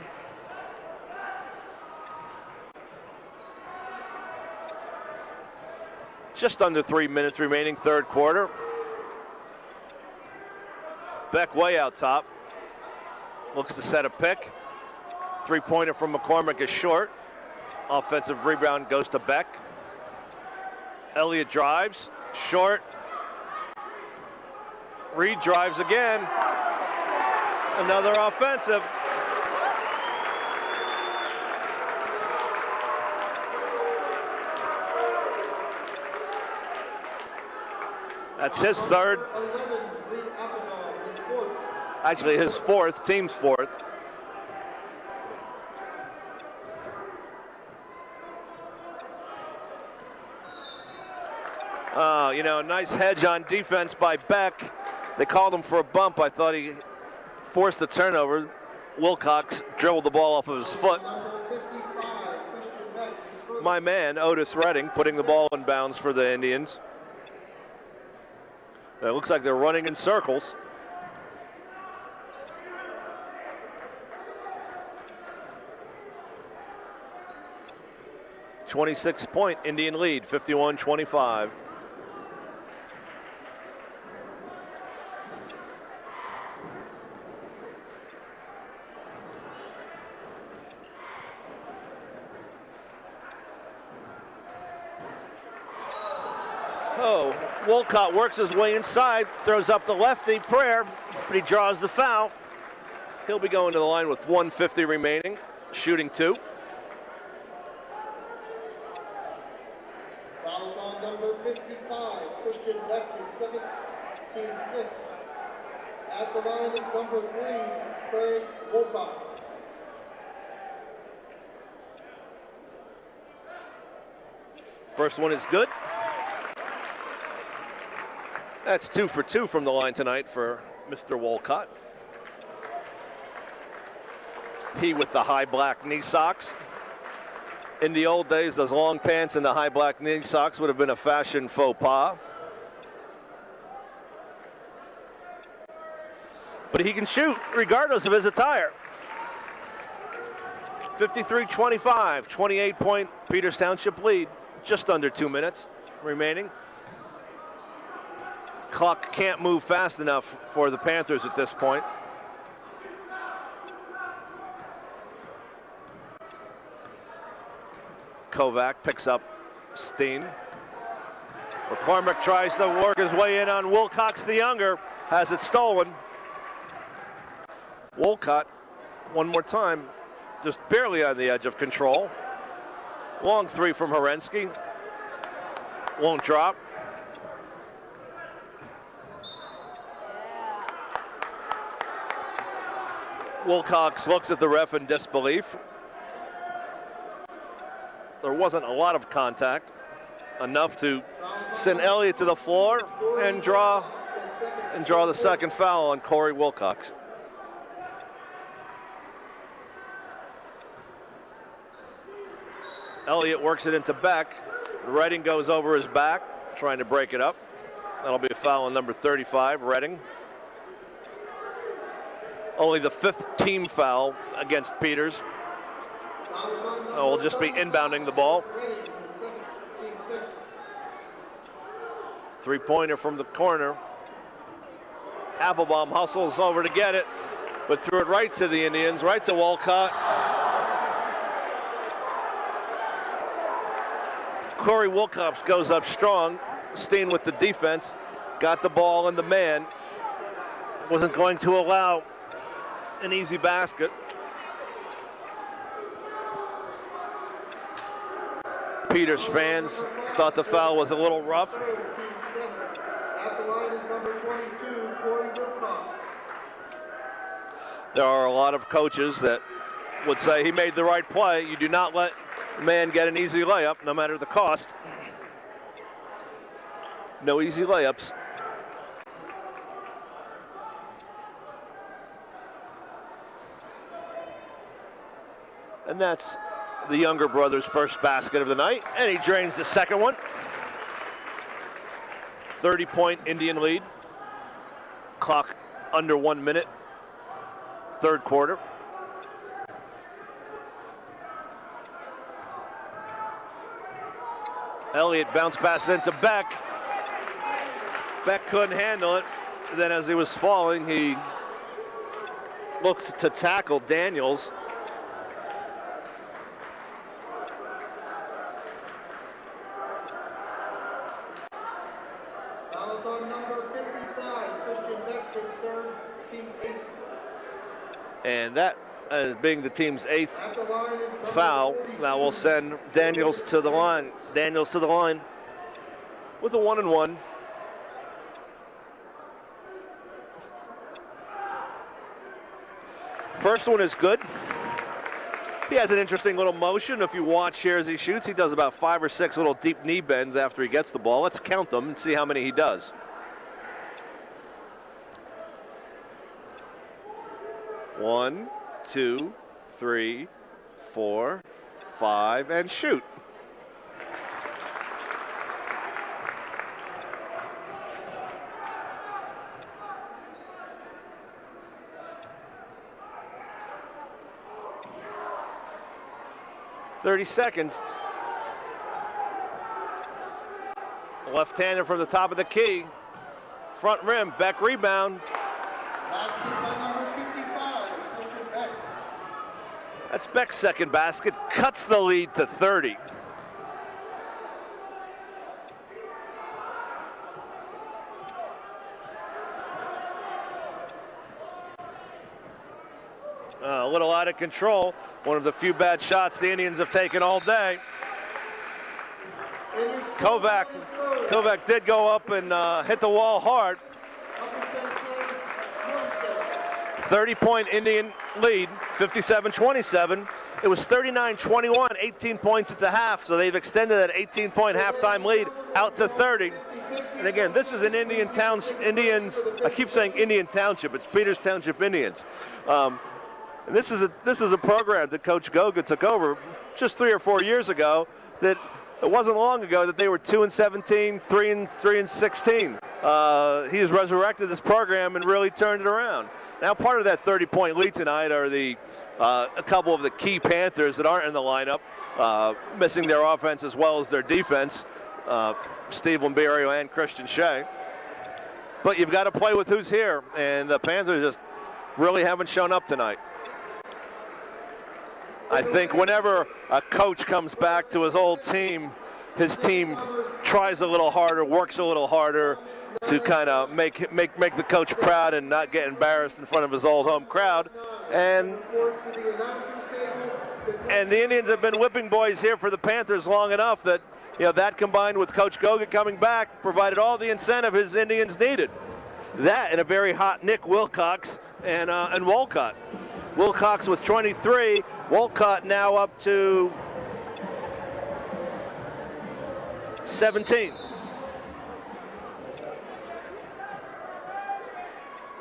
Just under 3 minutes remaining, third quarter. Beck way out top. Looks to set a pick. Three-pointer from McCormick is short. Offensive rebound goes to Beck. Elliott drives, short. Reed drives again. Another offensive. That's his third. 11, Reed Applebaum is fourth. Actually, his fourth, team's fourth. Nice hedge on defense by Beck. They called him for a bump. I thought he forced the turnover. Wilcox dribbled the ball off of his foot. My man, Otis Redding, putting the ball in bounds for the Indians. It looks like they're running in circles. .26-point Indian lead, 51-25. Oh, Wolcott works his way inside, throws up the lefty prayer, but he draws the foul. He'll be going to the line with 1:50 remaining, shooting 2. Fouls on number 55, Christian Beck is second, team sixth. At the line is number 3, Craig Wolcott. First one is good. That's 2 for 2 from the line tonight for Mr. Wolcott. He with the high black knee socks. In the old days, those long pants and the high black knee socks would have been a fashion faux pas. But he can shoot regardless of his attire. 53-25, 28-point Peters Township lead. Just under 2 minutes remaining. Clock can't move fast enough for the Panthers at this point. Kovac picks up Steen. McCormick tries to work his way in on Wilcox the younger. Has it stolen. Wolcott, one more time, just barely on the edge of control. Long three from Herensky. Won't drop. Wilcox looks at the ref in disbelief. There wasn't a lot of contact, enough to send Elliott to the floor and draw the second foul on Corey Wilcox. Elliott works it into Beck. Redding goes over his back, trying to break it up. That'll be a foul on number 35, Redding. Only the 5th team foul against Peters. We'll just be inbounding the ball. 3-pointer from the corner. Applebaum hustles over to get it, but threw it right to the Indians, right to Walcott. Corey Wilcox goes up strong. Steen with the defense, got the ball in the man. Wasn't going to allow an easy basket. Peters fans thought the foul was a little rough. At the line is number 22, Corey Wilcox. There are a lot of coaches that would say he made the right play. You do not let a man get an easy layup, no matter the cost. No easy layups. And that's the younger brother's first basket of the night, and he drains the second one. 30-point Indian lead. Clock under 1 minute. Third quarter. Elliott bounce pass into Beck. Beck couldn't handle it. Then as he was falling, he looked to tackle Daniels. Fouls on number 55, Christian Beck, his third, team 8th. And that being the team's 8th At the line is number foul. 42. That will send Daniels to the line. Daniels to the line with a 1-and-1. First one is good. He has an interesting little motion. If you watch here as he shoots, he does about 5 or 6 little deep knee bends after he gets the ball. Let's count them and see how many he does. One, 2, 3, 4, 5, and shoot. .30 seconds. Left-hander from the top of the key. Front rim, Beck rebound. Basket by number 55, Christian Beck. That's Beck's second basket. Cuts the lead to 30. A little out of control. One of the few bad shots the Indians have taken all day. Kovac did go up and hit the wall hard. 30-point Indian lead, 57-27. It was 39-21, 18 points at the half, so they've extended that 18-point halftime lead out to 30. And again, this is an Indians, I keep saying Indian Township, it's Peters Township Indians. And this is a program that Coach Goga took over just 3 or 4 years ago. That it wasn't long ago that they were 2-17, 3-16. He has resurrected this program and really turned it around. Now, part of that 30-point lead tonight are a couple of the key Panthers that aren't in the lineup, missing their offense as well as their defense. Steve Lamberio and Christian Shea. But you've got to play with who's here, and the Panthers just really haven't shown up tonight. I think whenever a coach comes back to his old team, his team tries a little harder, works a little harder to kind of make the coach proud and not get embarrassed in front of his old home crowd. And the Indians have been whipping boys here for the Panthers long enough that, that combined with Coach Goga coming back provided all the incentive his Indians needed. That and a very hot Nick Wilcox and Walcott. Wilcox with 23, Walcott now up to 17.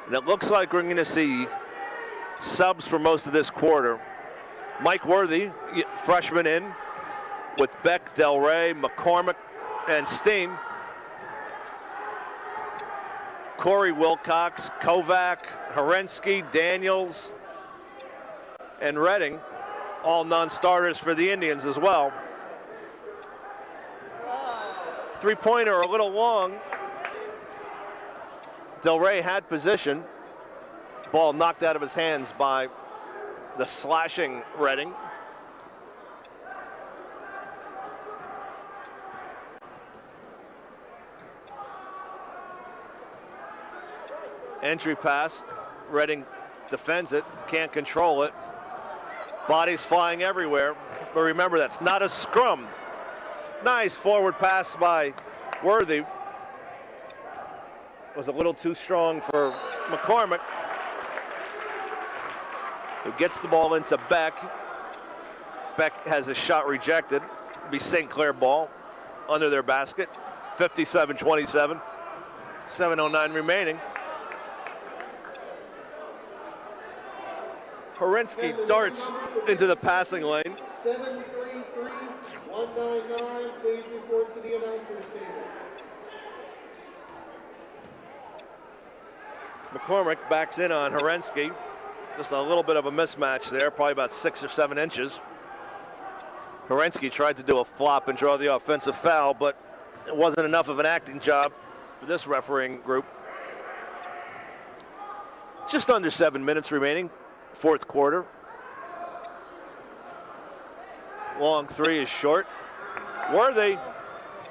And it looks like we're going to see subs for most of this quarter. Mike Worthy, freshman in, with Beck, Del Rey, McCormick, and Steen. Corey Wilcox, Kovac, Herensky, Daniels, and Redding, all non-starters for the Indians as well. Three-pointer a little long. Del Rey had position. Ball knocked out of his hands by the slashing Redding. Entry pass. Redding defends it, can't control it. Bodies flying everywhere. But remember, that's not a scrum. Nice forward pass by Worthy. Was a little too strong for McCormick, who gets the ball into Beck. Beck has a shot rejected. It'll be St. Clair ball under their basket. 57-27. 7:09 remaining. Herensky darts into the passing lane. 733-199. Please report to the announcer's table. McCormick backs in on Herensky. Just a little bit of a mismatch there, probably about 6 or 7 inches. Herensky tried to do a flop and draw the offensive foul, but it wasn't enough of an acting job for this refereeing group. Just under 7 minutes remaining, fourth quarter. Long three is short. Worthy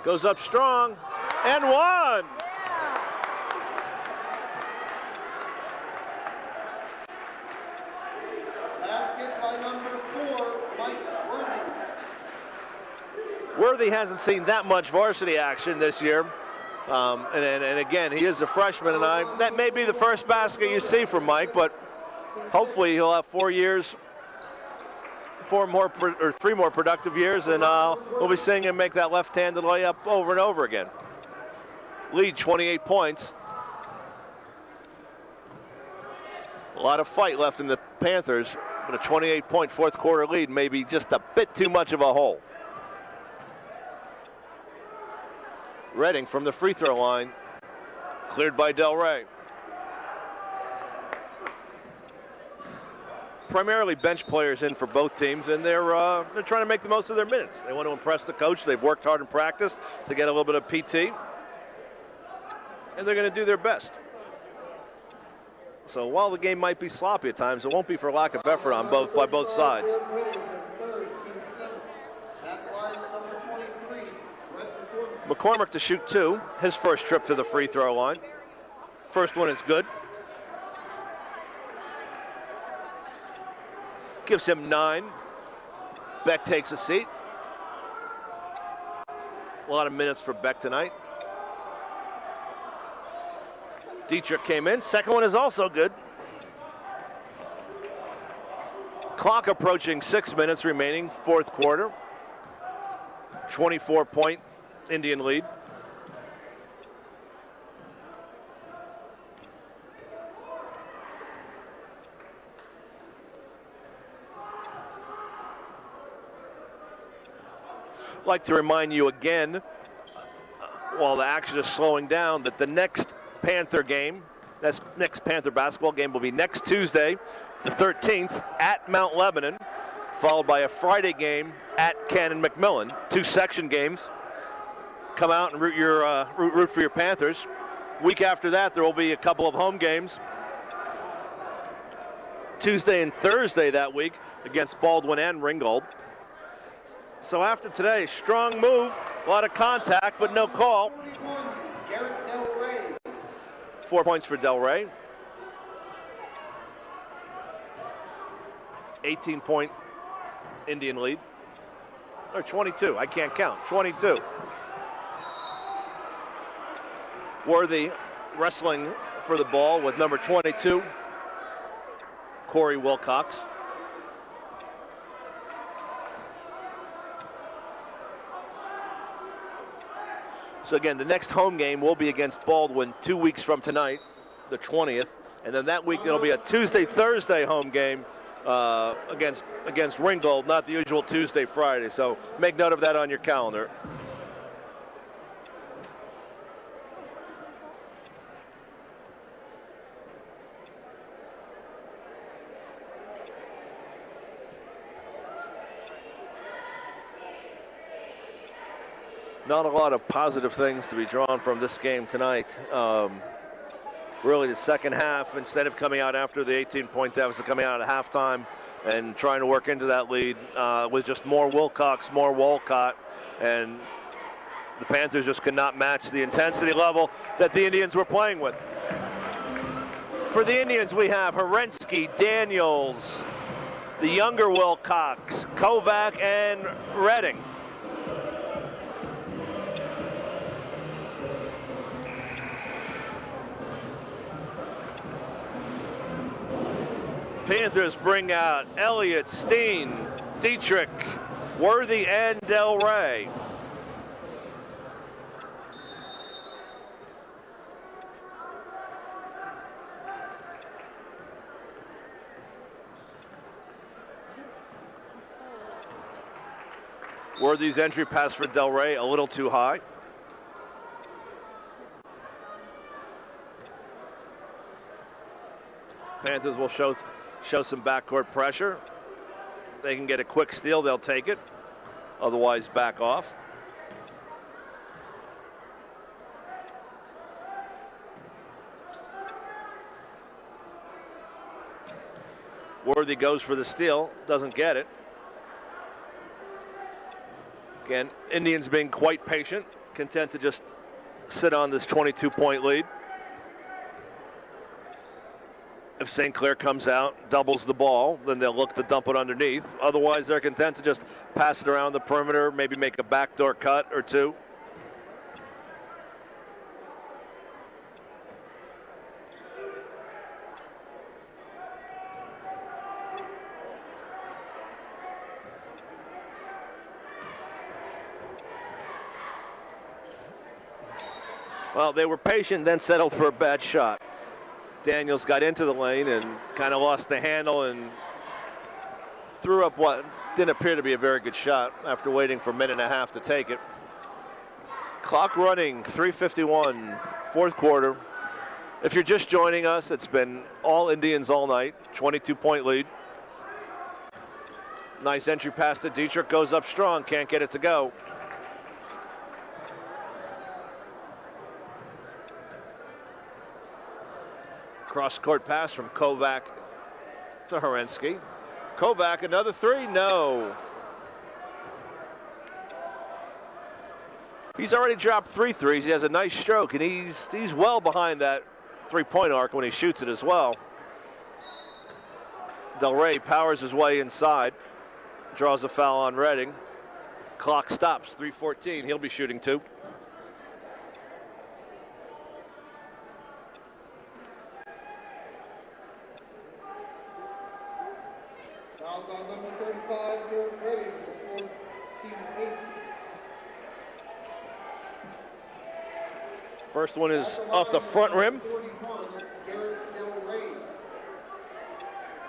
goes up strong and one. Basket by number 4, Mike Worthy. Worthy hasn't seen that much varsity action this year. And again, he is a freshman, and that may be the first basket you see from Mike, but hopefully he'll have 4 years, 3 more productive years, and we'll be seeing him make that left-handed layup over and over again. Lead 28 points. A lot of fight left in the Panthers, but a 28-point fourth quarter lead may be just a bit too much of a hole. Redding from the free throw line, cleared by Del Rey. Primarily bench players in for both teams, and they're trying to make the most of their minutes. They want to impress the coach. They've worked hard in practice to get a little bit of PT, and they're going to do their best. So while the game might be sloppy at times, it won't be for lack of effort by both sides. McCormick to shoot 2, his first trip to the free throw line. First one is good. Gives him 9. Beck takes a seat. A lot of minutes for Beck tonight. Dietrich came in. Second one is also good. Clock approaching 6 minutes remaining, fourth quarter. 24-point Indian lead. I'd like to remind you again, while the action is slowing down, that the next Panther game, this next Panther basketball game, will be next Tuesday, the 13th, at Mount Lebanon, followed by a Friday game at Cannon McMillan. 2 section games. Come out and root for your Panthers. Week after that, there will be a couple of home games. Tuesday and Thursday that week against Baldwin and Ringgold. So after today, strong move, a lot of contact, but no call. 4 points for Del Rey. 18-point Indian lead. Or 22, I can't count, 22. Worthy wrestling for the ball with number 22, Corey Wilcox. So again, the next home game will be against Baldwin 2 weeks from tonight, the 20th. And then that week it'll be a Tuesday-Thursday home game against Ringgold, not the usual Tuesday-Friday. So make note of that on your calendar. Not a lot of positive things to be drawn from this game tonight. Really, the second half, instead of coming out after the 18-point deficit, coming out at halftime and trying to work into that lead, was just more Wilcox, more Walcott, and the Panthers just could not match the intensity level that the Indians were playing with. For the Indians, we have Herensky, Daniels, the younger Wilcox, Kovac, and Redding. Panthers bring out Elliott, Steen, Dietrich, Worthy, and Del Rey. Worthy's entry pass for Del Rey a little too high. Panthers will show some backcourt pressure. They can get a quick steal, they'll take it. Otherwise, back off. Worthy goes for the steal, doesn't get it. Again, Indians being quite patient, content to just sit on this 22-point lead. If St. Clair comes out, doubles the ball, then they'll look to dump it underneath. Otherwise, they're content to just pass it around the perimeter, maybe make a backdoor cut or two. Well, they were patient, then settled for a bad shot. Daniels got into the lane and kind of lost the handle and threw up what didn't appear to be a very good shot after waiting for a minute and a half to take it. Clock running, 3:51, fourth quarter. If you're just joining us, it's been all Indians all night, 22-point lead. Nice entry pass to Dietrich, goes up strong, can't get it to go. Cross-court pass from Kovac to Herensky. Kovac, another three, no. He's already dropped 3 threes. He has a nice stroke, and he's well behind that three-point arc when he shoots it as well. Del Rey powers his way inside, draws a foul on Redding. Clock stops, 3:14. He'll be shooting 2. Fouls on number 35, Redding, to score team 8. First one is off the front rim.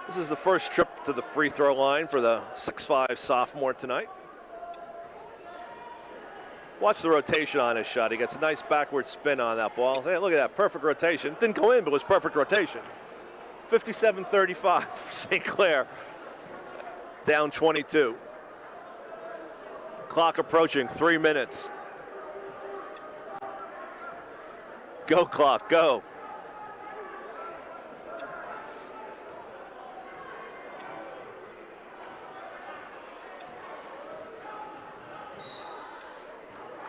This is the first trip to the free throw line for the 6'5" sophomore tonight. Watch the rotation on his shot. He gets a nice backward spin on that ball. Hey, look at that, perfect rotation. Didn't go in, but it was perfect rotation. 57-35, St. Clair down 22. Clock approaching 3 minutes. Go clock, go.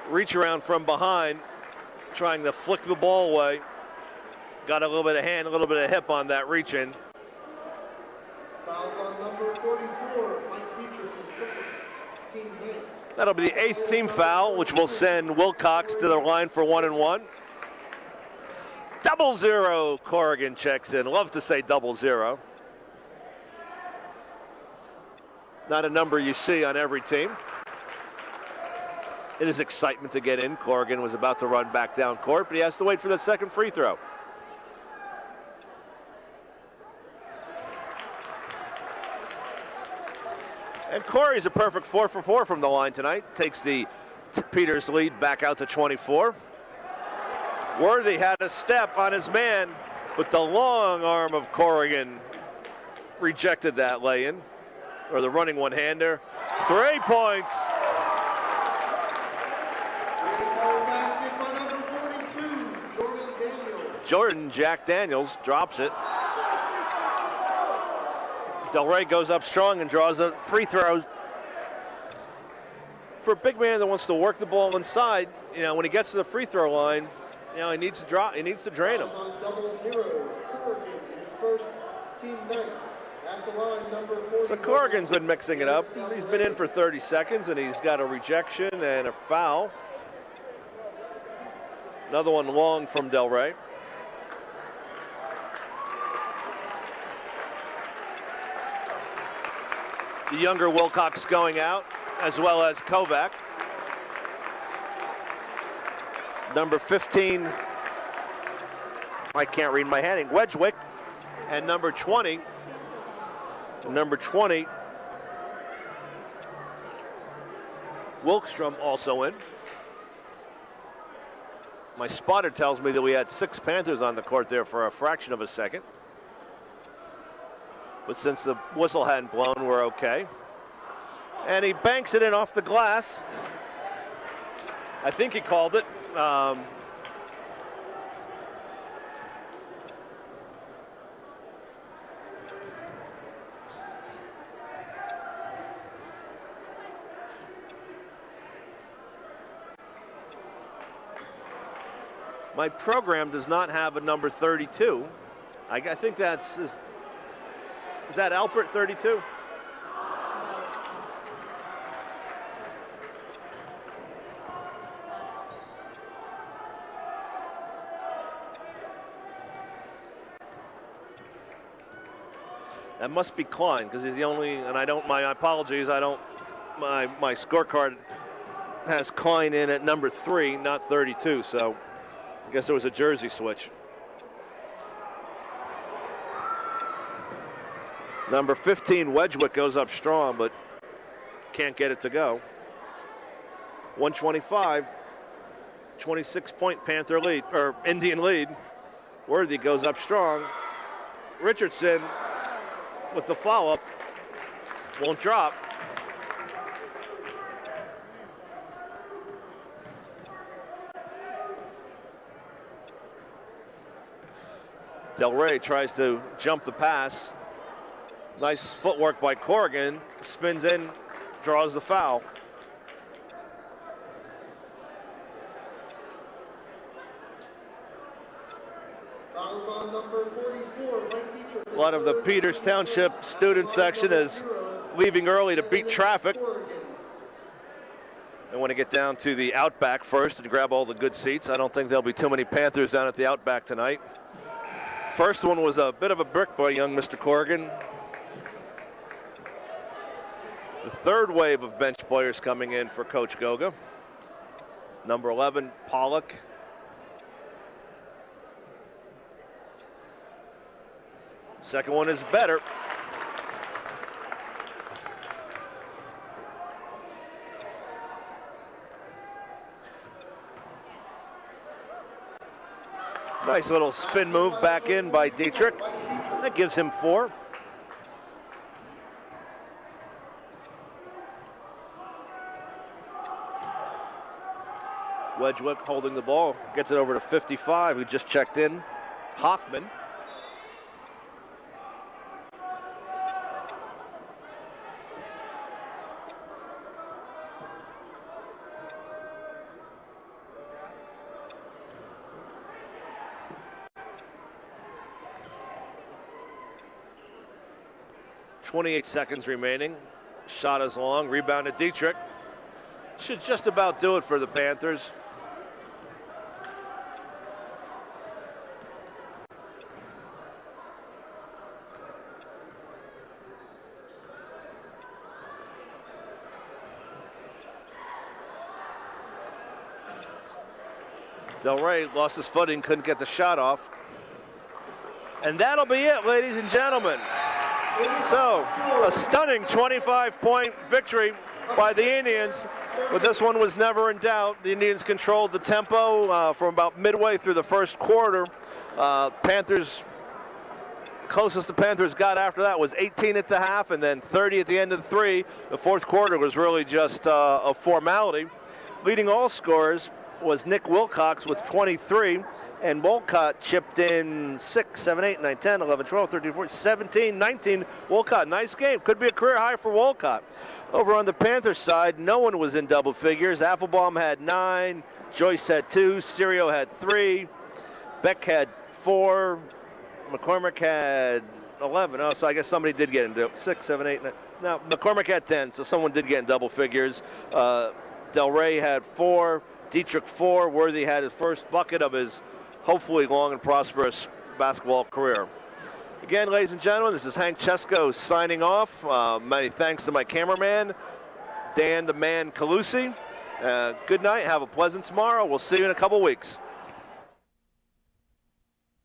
Reach around from behind, trying to flick the ball away. Got a little bit of hand, a little bit of hip on that reach in. Fouls on number 44, Mike Dietrich, team 8. That'll be the 8th team foul, which will send Wilcox to the line for 1-1. 0-0, Corrigan checks in. Love to say 0-0. Not a number you see on every team. It is excitement to get in. Corrigan was about to run back down court, but he has to wait for the second free throw. And Corey's a perfect 4 for 4 from the line tonight. Takes the Peters lead back out to 24. Worthy had a step on his man, but the long arm of Corrigan rejected that lay-in, or the running one-hander. 3 points. Jordan Jack Daniels drops it. Del Rey goes up strong and draws a free throw. For a big man that wants to work the ball inside, when he gets to the free throw line, he needs to drop. He needs to drain him. On 0-0, Corrigan, his first team night at the line, number 40. So Corrigan's been mixing it up. He's been in for 30 seconds, and he's got a rejection and a foul. Another one long from Del Rey. The younger Wilcox going out, as well as Kovac. Number 15, I can't read my handing, Wedgwick. And number 20, Wilkstrom also in. My spotter tells me that we had 6 Panthers on the court there for a fraction of a second. But since the whistle hadn't blown, we're okay. And he banks it in off the glass. I think he called it. My program does not have a number 32. I think that's, is that Alpert 32? That must be Klein, because he's the only, and my apologies, my scorecard has Klein in at number 3, not 32, so I guess there was a jersey switch. Number 15, Wedgwick, goes up strong, but can't get it to go. 125, 26-point Panther lead, or Indian lead. Worthy goes up strong. Richardson with the follow-up, won't drop. Del Rey tries to jump the pass. Nice footwork by Corrigan, spins in, draws the foul. Fouls on number 44, Mike Dietrich. A lot of the Peters Township student section is leaving early to beat traffic. They want to get down to the Outback first and grab all the good seats. I don't think there'll be too many Panthers down at the Outback tonight. First one was a bit of a brick by young Mr. Corrigan. The third wave of bench players coming in for Coach Goga. Number 11, Pollock. Second one is better. Nice little spin move back in by Dietrich. That gives him 4. Wedgwick holding the ball, gets it over to 55, who just checked in. Hoffman. .28 seconds remaining. Shot is long, rebounded Dietrich. Should just about do it for the Panthers. Del Rey lost his footing, couldn't get the shot off. And that'll be it, ladies and gentlemen. So, a stunning 25-point victory by the Indians, but this one was never in doubt. The Indians controlled the tempo from about midway through the first quarter. Closest the Panthers got after that was 18 at the half and then 30 at the end of the 3. The fourth quarter was really just a formality. Leading all scorers was Nick Wilcox with 23. And Wolcott chipped in 6, 7, 8, 9, 10, 11, 12, 13, 14, 17, 19. Wolcott, nice game. Could be a career high for Wolcott. Over on the Panthers side, no one was in double figures. Applebaum had 9, Joyce had 2, Sirio had 3, Beck had 4, McCormick had 11. Oh, so I guess somebody did get into 6, 7, 8, 9. No, McCormick had 10, so someone did get in double figures. Del Rey had 4, Dietrich 4. Worthy had his first bucket of his hopefully long and prosperous basketball career. Again, ladies and gentlemen, this is Hank Chesko signing off. Many thanks to my cameraman, Dan the Man Calusi. Good night. Have a pleasant tomorrow. We'll see you in a couple weeks.